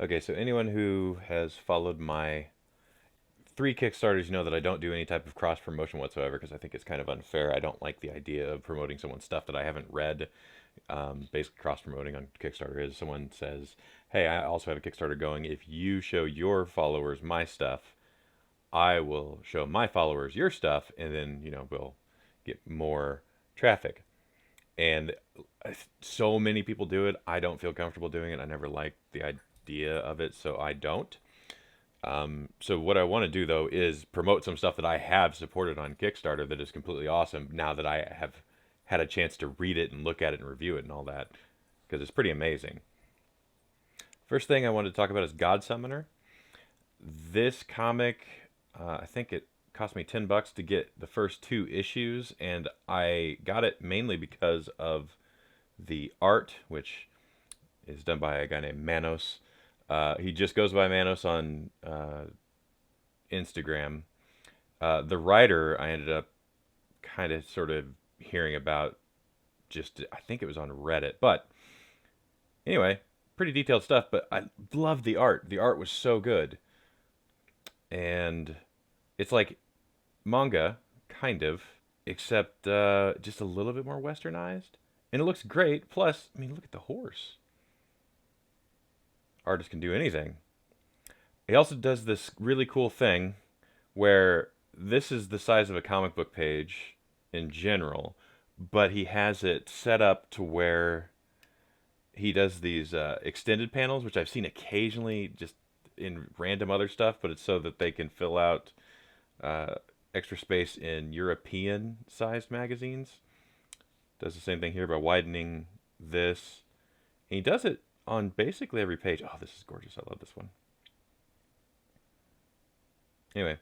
Okay, so anyone who has followed my three Kickstarters, you know that I don't do any type of cross promotion whatsoever because I think it's kind of unfair. I don't like the idea of promoting someone's stuff that I haven't read. Basically, cross promoting on Kickstarter is someone says, "Hey, I also have a Kickstarter going. If you show your followers my stuff, I will show my followers your stuff, and then we'll get more traffic." And so many people do it. I don't feel comfortable doing it. I never liked the idea of it, so I don't. So what I want to do though is promote some stuff that I have supported on Kickstarter that is completely awesome now that I have had a chance to read it and look at it and review it and all that because it's pretty amazing. First thing I wanted to talk about is God Summoner. This comic, I think it cost me $10 to get the first two issues, and I got it mainly because of the art, which is done by a guy named Manos. He just goes by Manos on Instagram. The writer I ended up kind of sort of hearing about just, I think it was on Reddit. But anyway, pretty detailed stuff, but I love the art. The art was so good. And it's like manga, kind of, except just a little bit more westernized. And it looks great. Plus, I mean, look at the horse. Artist can do anything. He also does this really cool thing where this is the size of a comic book page in general, but he has it set up to where he does these extended panels, which I've seen occasionally just in random other stuff, but it's so that they can fill out extra space in European sized magazines. Does the same thing here by widening this. And he does it on basically every page. Oh, this is gorgeous. I love this one. Anyway,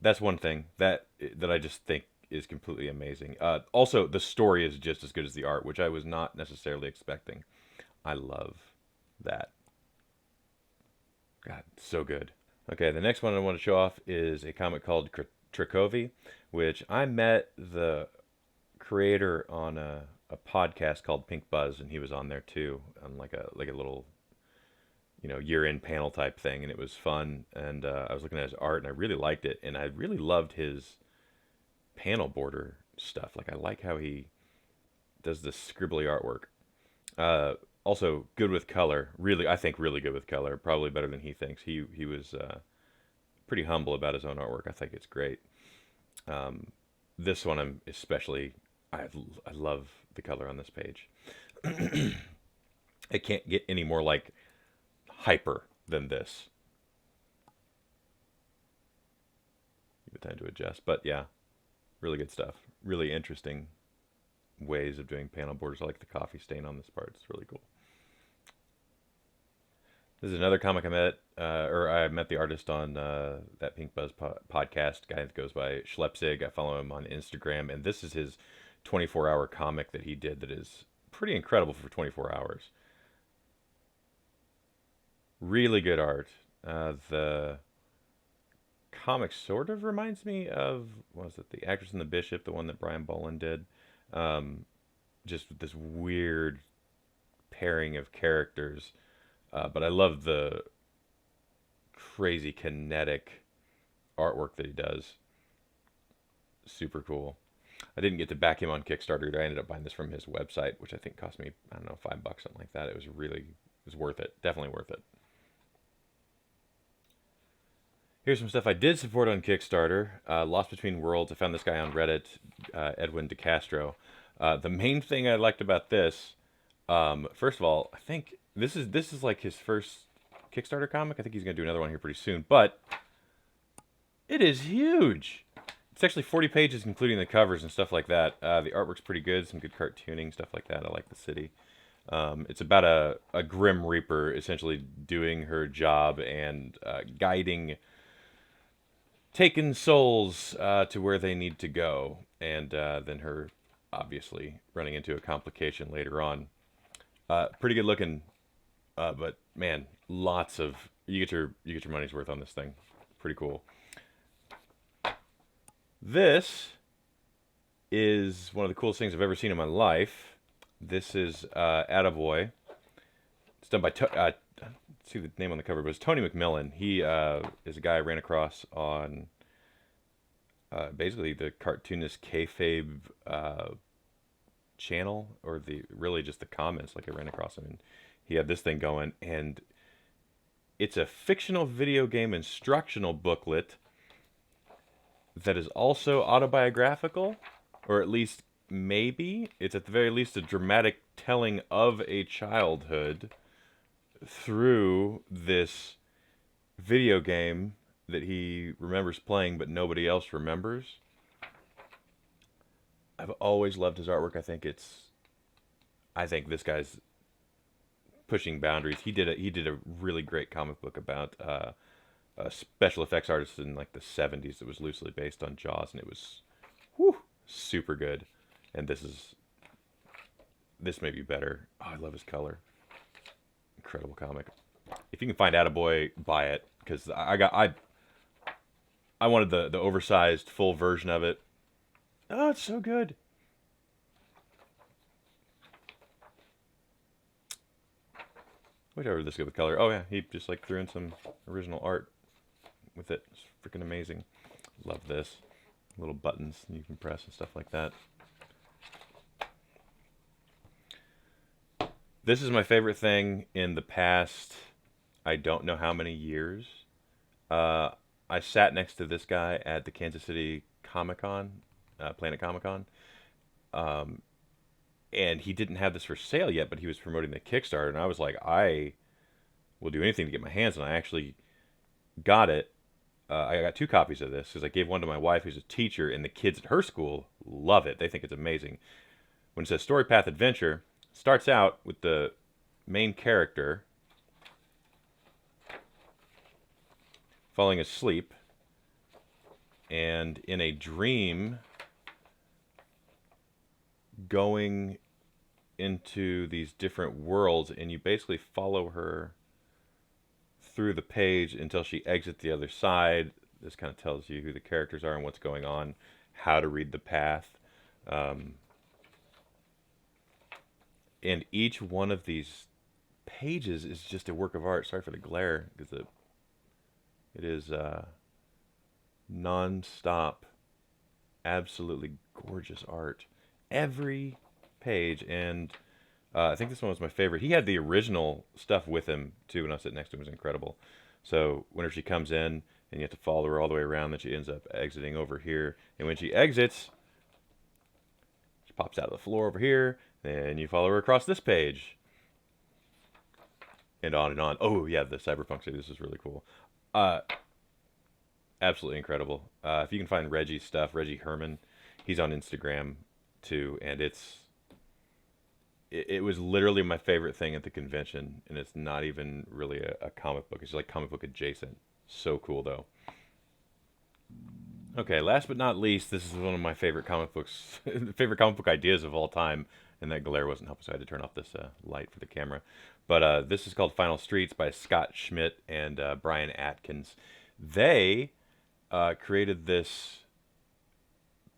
that's one thing that I just think is completely amazing. Also, the story is just as good as the art, which I was not necessarily expecting. I love that. God, so good. Okay, the next one I want to show off is a comic called Trikovi, which I met the creator on a podcast called Pink Buzz, and he was on there too, on like a little year-end panel type thing, and it was fun. And I was looking at his art, and I really liked it, and I really loved his panel border stuff. Like I like how he does this scribbly artwork. Also good with color. Really, I think really good with color. Probably better than he thinks. He was pretty humble about his own artwork. I think it's great. This one I'm especially. I love the color on this page. It can't get any more like hyper than this. Give it time to adjust, but yeah, really good stuff. Really interesting ways of doing panel borders. I like the coffee stain on this part. It's really cool. This is another comic I met, or I met the artist on that Pink Buzz podcast. Guy that goes by Schlepzig. I follow him on Instagram, and this is his 24-hour comic that he did. That is pretty incredible for 24 hours. Really good art. The comic sort of reminds me of, what was it, The Actress and the Bishop, the one that Brian Bolland did. Just this weird pairing of characters. But I love the crazy kinetic artwork that he does. Super cool. I didn't get to back him on Kickstarter. I ended up buying this from his website, which I think cost me, I don't know, $5, something like that. It was worth it. Definitely worth it. Here's some stuff I did support on Kickstarter. Lost Between Worlds. I found this guy on Reddit, Edwin DeCastro. The main thing I liked about this, first of all, I think this is like his first Kickstarter comic. I think he's going to do another one here pretty soon, but it is huge. It's actually 40 pages, including the covers and stuff like that. The artwork's pretty good, some good cartooning, stuff like that. I like the city. It's about a Grim Reaper essentially doing her job and guiding taken souls to where they need to go, and then her obviously running into a complication later on. Pretty good looking, but man, lots of you get your money's worth on this thing. Pretty cool. This is one of the coolest things I've ever seen in my life. This is Attaboy. It's done by see the name on the cover, but it's Tony Mcmillan. He is a guy I ran across on basically the cartoonist kayfabe channel, or really just the comments. Like I ran across him, and he had this thing going, and it's a fictional video game instructional booklet that is also autobiographical, or at least maybe it's at the very least a dramatic telling of a childhood through this video game that he remembers playing but nobody else remembers. I've always loved his artwork. I think this guy's pushing boundaries. He did a really great comic book about a special effects artist in like the 70s that was loosely based on Jaws, and it was super good. And this may be better. Oh, I love his color. Incredible comic. If you can find Attaboy, buy it, because I wanted the oversized full version of it. Oh, it's so good. Whatever this good with color. Oh yeah, he just like threw in some original art with it. It's freaking amazing. Love this. Little buttons you can press and stuff like that. This is my favorite thing in the past, I don't know how many years. I sat next to this guy at the Kansas City Comic-Con, Planet Comic-Con. And he didn't have this for sale yet, but he was promoting the Kickstarter. And I was like, I will do anything to get my hands on it. I actually got it. I got 2 copies of this because I gave one to my wife, who's a teacher, and the kids at her school love it. They think it's amazing. When it says Story Path Adventure, it starts out with the main character falling asleep and in a dream going into these different worlds, and you basically follow her through the page until she exits the other side. This kind of tells you who the characters are and what's going on, how to read the path. And each one of these pages is just a work of art. Sorry for the glare, because it is non-stop, absolutely gorgeous art. Every page, and I think this one was my favorite. He had the original stuff with him too when I was sitting next to him. It was incredible. So whenever she comes in and you have to follow her all the way around, then she ends up exiting over here. And when she exits, she pops out of the floor over here, then you follow her across this page. And on and on. Oh yeah, the cyberpunk city. This is really cool. Absolutely incredible. If you can find Reggie's stuff, Reggie Herman, he's on Instagram too, and it was literally my favorite thing at the convention, and it's not even really a comic book. It's like comic book adjacent. So cool though. Okay, last but not least, this is one of my favorite comic books, favorite comic book ideas of all time, and that glare wasn't helping, so I had to turn off this light for the camera. But this is called Final Streets by Scott Schmidt and Brian Atkins. They created this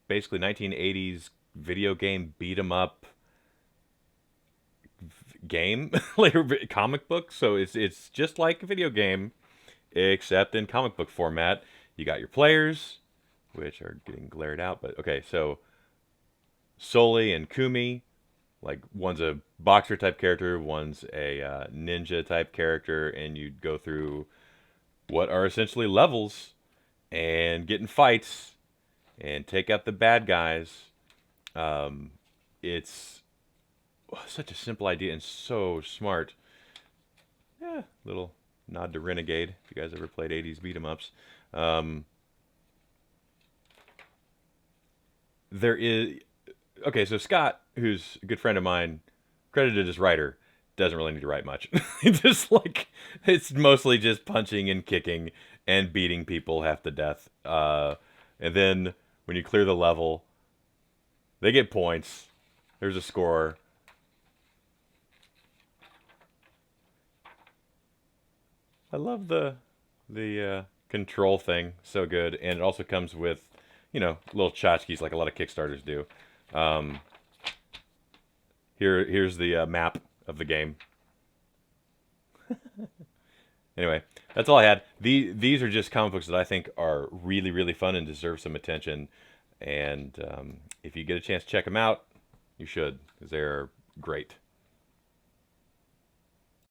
basically 1980s video game beat 'em up game, like a comic book. So it's just like a video game, except in comic book format. You got your players, which are getting glared out, but okay. So Soli and Kumi, like one's a boxer type character, one's a ninja type character, and you go through what are essentially levels and get in fights and take out the bad guys. It's such a simple idea and so smart. Yeah, little nod to Renegade, if you guys ever played 80s beat 'em ups. There is... Okay, so Scott, who's a good friend of mine, credited as writer, doesn't really need to write much. Just like, it's mostly just punching and kicking and beating people half to death. And then when you clear the level, they get points. There's a score. I love the control thing. So good. And it also comes with, you know, little tchotchkes like a lot of Kickstarters do. Here's the map of the game. Anyway, that's all I had. These are just comic books that I think are really, really fun and deserve some attention. And if you get a chance to check them out, you should, because they're great.